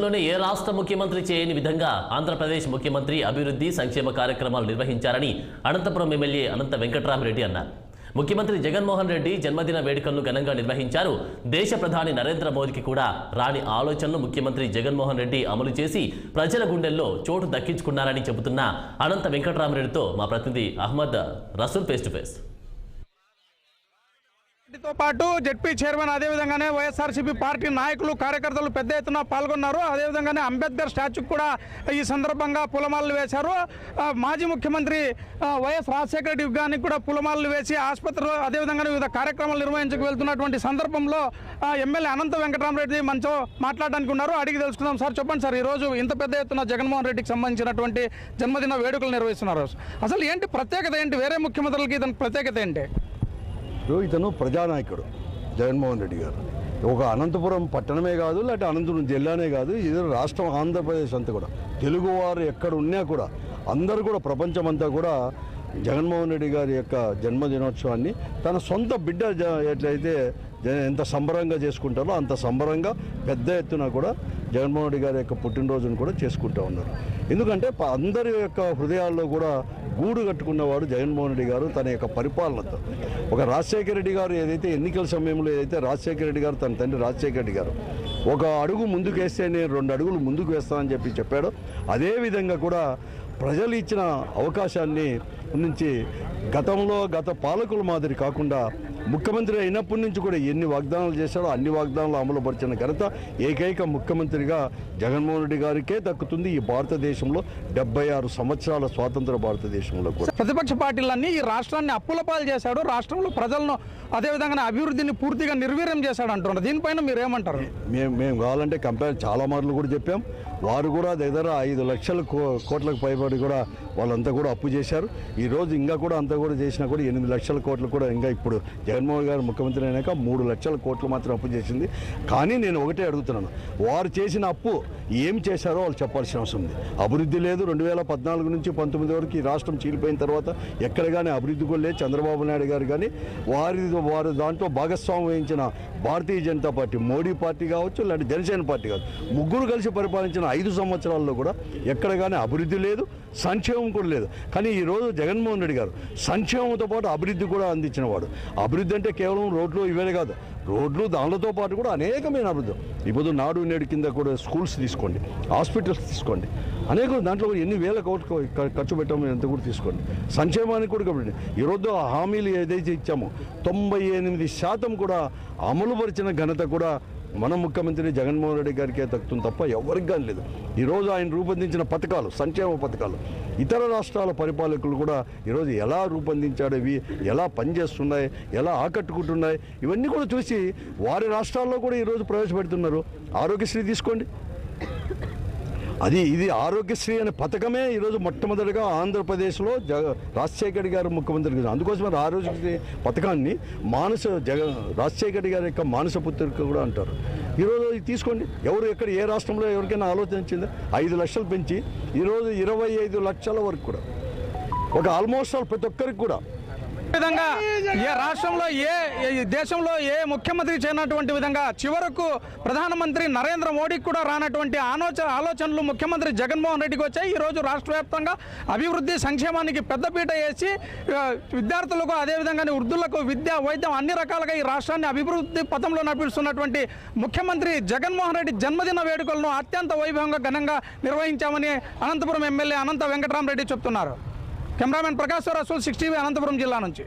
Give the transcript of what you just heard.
ఏ రాష్ట్ర ముఖ్యమంత్రి చేయని విధంగా ఆంధ్రప్రదేశ్ ముఖ్యమంత్రి అభివృద్ధి సంక్షేమ కార్యక్రమాలు నిర్వహించారని అనంతపురం ఎమ్మెల్యే అనంత వెంకట్రామరెడ్డి అన్నారు. ముఖ్యమంత్రి జగన్మోహన్ రెడ్డి జన్మదిన వేడుకలను ఘనంగా నిర్వహించారు. దేశ ప్రధాని నరేంద్ర మోదీకి కూడా రాని ఆలోచనలు ముఖ్యమంత్రి జగన్మోహన్ రెడ్డి అమలు చేసి ప్రజల గుండెల్లో చోటు దక్కించుకున్నారని చెబుతున్న అనంత వెంకట్రామరెడ్డితో మా ప్రతినిధి Ahmed Rasool face to face. తో పాటు జెడ్పీ చైర్మన్ అదేవిధంగానే వైఎస్ఆర్సీపీ పార్టీ నాయకులు కార్యకర్తలు పెద్ద ఎత్తున పాల్గొన్నారు. అదేవిధంగానే అంబేద్కర్ స్టాచ్యూకి కూడా ఈ సందర్భంగా పూలమాలలు వేశారు. మాజీ ముఖ్యమంత్రి వైఎస్ రాజశేఖర రెడ్డి విగ్రహానికి కూడా పూలమాలలు వేసి ఆసుపత్రిలో అదేవిధంగానే వివిధ కార్యక్రమాలు నిర్వహించకు వెళ్తున్నటువంటి సందర్భంలో ఎమ్మెల్యే అనంత వెంకటరామరెడ్డి మనతో మాట్లాడడానికి ఉన్నారు. అడిగి తెలుసుకుందాం. సార్ చెప్పండి సార్, ఈరోజు ఇంత పెద్ద ఎత్తున జగన్మోహన్ రెడ్డికి సంబంధించినటువంటి జన్మదిన వేడుకలు నిర్వహిస్తున్నారు. అసలు ఏంటి ప్రత్యేకత ఏంటి? వేరే ముఖ్యమంత్రులకి ఇతని ప్రత్యేకత ఏంటి? ఇతను ప్రజానాయకుడు జగన్మోహన్ రెడ్డి గారు. ఒక అనంతపురం పట్టణమే కాదు, లేకపోతే అనంతపురం జిల్లానే కాదు, ఇది రాష్ట్రం ఆంధ్రప్రదేశ్ అంతా కూడా తెలుగువారు ఎక్కడ ఉన్నా కూడా అందరూ కూడా ప్రపంచమంతా కూడా జగన్మోహన్ రెడ్డి గారి యొక్క జన్మదినోత్సవాన్ని తన సొంత బిడ్డ ఎట్లయితే ఎంత సంబరంగా చేసుకుంటారో అంత సంబరంగా పెద్ద ఎత్తున కూడా జగన్మోహన్ రెడ్డి గారి యొక్క పుట్టినరోజును కూడా చేసుకుంటూ ఉన్నారు. ఎందుకంటే అందరి యొక్క హృదయాల్లో కూడా గూడు కట్టుకున్నవాడు జగన్మోహన్ రెడ్డి గారు. తన యొక్క పరిపాలనతో ఒక రాజశేఖర రెడ్డి గారు ఏదైతే ఎన్నికల సమయంలో ఏదైతే రాజశేఖర రెడ్డి గారు తన తండ్రి రాజశేఖర రెడ్డి గారు ఒక అడుగు ముందుకు వేస్తే నేను 2 అడుగులు ముందుకు వేస్తానని చెప్పాడు. అదేవిధంగా కూడా ప్రజలు ఇచ్చిన అవకాశాన్ని నుంచి గత పాలకుల మాదిరి కాకుండా ముఖ్యమంత్రి అయినప్పటి నుంచి కూడా ఎన్ని వాగ్దానాలు చేశాడో అన్ని వాగ్దానాలు అమలు పరిచిన ఘనత ఏకైక ముఖ్యమంత్రిగా జగన్మోహన్ రెడ్డి గారికే దక్కుతుంది. ఈ భారతదేశంలో 76 సంవత్సరాల స్వాతంత్ర భారతదేశంలో కూడా ప్రతిపక్ష పార్టీలన్నీ ఈ రాష్ట్రాన్ని అప్పుల పాలు చేశాడు, రాష్ట్రంలో ప్రజలను అదేవిధంగా అభివృద్ధిని పూర్తిగా నిర్వీర్యం చేశాడు అంటున్నారు. దీనిపైన మీరు ఏమంటారు? మేము కావాలంటే కంపేర్ చాలా మార్లు కూడా చెప్పాం. వారు కూడా దగ్గర 5 లక్షల కోట్లకు పైబడి కూడా వాళ్ళంతా కూడా అప్పు చేశారు. ఈరోజు ఇంకా కూడా అంతా కూడా చేసినా కూడా 8 లక్షల కోట్లు కూడా ఇంకా ఇప్పుడు జగన్మోహన్ గారు ముఖ్యమంత్రి అయినాక 3 లక్షల కోట్లు మాత్రం అప్పు చేసింది. కానీ నేను ఒకటే అడుగుతున్నాను, వారు చేసిన అప్పు ఏం చేశారో వాళ్ళు చెప్పాల్సిన అవసరం ఉంది. అభివృద్ధి లేదు. 2014 నుంచి 19 వరకు ఈ రాష్ట్రం చీలిపోయిన తర్వాత ఎక్కడ కానీ అభివృద్ధి కూడా లేదు. చంద్రబాబు నాయుడు గారు కానీ వారు దాంట్లో భాగస్వామ్యం వహించిన భారతీయ జనతా పార్టీ, మోడీ పార్టీ కావచ్చు, లేదంటే జనసేన పార్టీ కావచ్చు, ముగ్గురు కలిసి పరిపాలించిన 5 సంవత్సరాల్లో కూడా ఎక్కడ కానీ అభివృద్ధి లేదు, సంక్షేమం కూడా లేదు. కానీ ఈరోజు జగన్మోహన్ రెడ్డి గారు సంక్షేమంతో పాటు అభివృద్ధి కూడా అందించిన వాడు. అభివృద్ధి అంటే కేవలం రోడ్లు ఇవే కాదు, రోడ్లు దానితో పాటు కూడా అనేకమైన అభివృద్ధి. ఇప్పుడు నాడు నేడు కింద కూడా స్కూల్స్ తీసుకోండి, హాస్పిటల్స్ తీసుకోండి, అనేక దాంట్లో ఎన్ని వేల కోట్లు ఖర్చు పెట్టామో ఎంత కూడా తీసుకోండి. సంక్షేమానికి కూడా కాబట్టి ఈరోజు ఆ హామీలు ఏదైతే ఇచ్చామో 98% కూడా అమలు పరిచిన ఘనత కూడా మన ముఖ్యమంత్రి జగన్మోహన్ రెడ్డి గారికే దక్కుతుంది తప్ప ఎవరికి కానీ లేదు. ఈరోజు ఆయన రూపొందించిన పథకాలు, సంక్షేమ పథకాలు ఇతర రాష్ట్రాల పరిపాలకులు కూడా ఈరోజు ఎలా రూపొందించాడు, ఇవి ఎలా పనిచేస్తున్నాయి, ఎలా ఆకట్టుకుంటున్నాయి, ఇవన్నీ కూడా చూసి వారి రాష్ట్రాల్లో కూడా ఈరోజు ప్రవేశపెడుతున్నారు. ఆరోగ్యశ్రీ తీసుకోండి, ఇది ఆరోగ్యశ్రీ అనే పథకమే ఈరోజు మొట్టమొదటిగా ఆంధ్రప్రదేశ్లో రాజశేఖర్ గారు ముఖ్యమంత్రి. అందుకోసమే ఆరోగ్యశ్రీ పథకాన్ని రాజశేఖర్ గారి యొక్క మానస పుత్రిక కూడా అంటారు. ఈరోజు తీసుకోండి, ఏ రాష్ట్రంలో ఎవరికైనా ఆలోచించిందా? 5 లక్షలు పెంచి ఈరోజు 25 లక్షల వరకు కూడా ఒక ఆల్మోస్ట్ ఆల్ ప్రతి ఒక్కరికి కూడా విధంగా ఏ రాష్ట్రంలో దేశంలో ఏ ముఖ్యమంత్రి చేయనటువంటి విధంగా చివరకు ప్రధానమంత్రి నరేంద్ర మోడీకి కూడా రానటువంటి ఆలోచనలు ముఖ్యమంత్రి జగన్మోహన్ రెడ్డికి వచ్చాయి. ఈరోజు రాష్ట్ర వ్యాప్తంగా అభివృద్ధి సంక్షేమానికి పెద్దపీట వేసి విద్యార్థులకు అదేవిధంగా వృద్ధులకు విద్య, వైద్యం అన్ని రకాలుగా ఈ రాష్ట్రాన్ని అభివృద్ధి పథంలో నడిపిస్తున్నటువంటి ముఖ్యమంత్రి జగన్మోహన్ రెడ్డి జన్మదిన వేడుకలను అత్యంత వైభవంగా ఘనంగా నిర్వహించామని అనంతపురం ఎమ్మెల్యే అనంత వెంకటరామరెడ్డి చెప్తున్నారు. కెమెరామెన్ ప్రకాశ్ రసూల్ 6 టీవీ అనంతపురం జిల్లా నుంచి.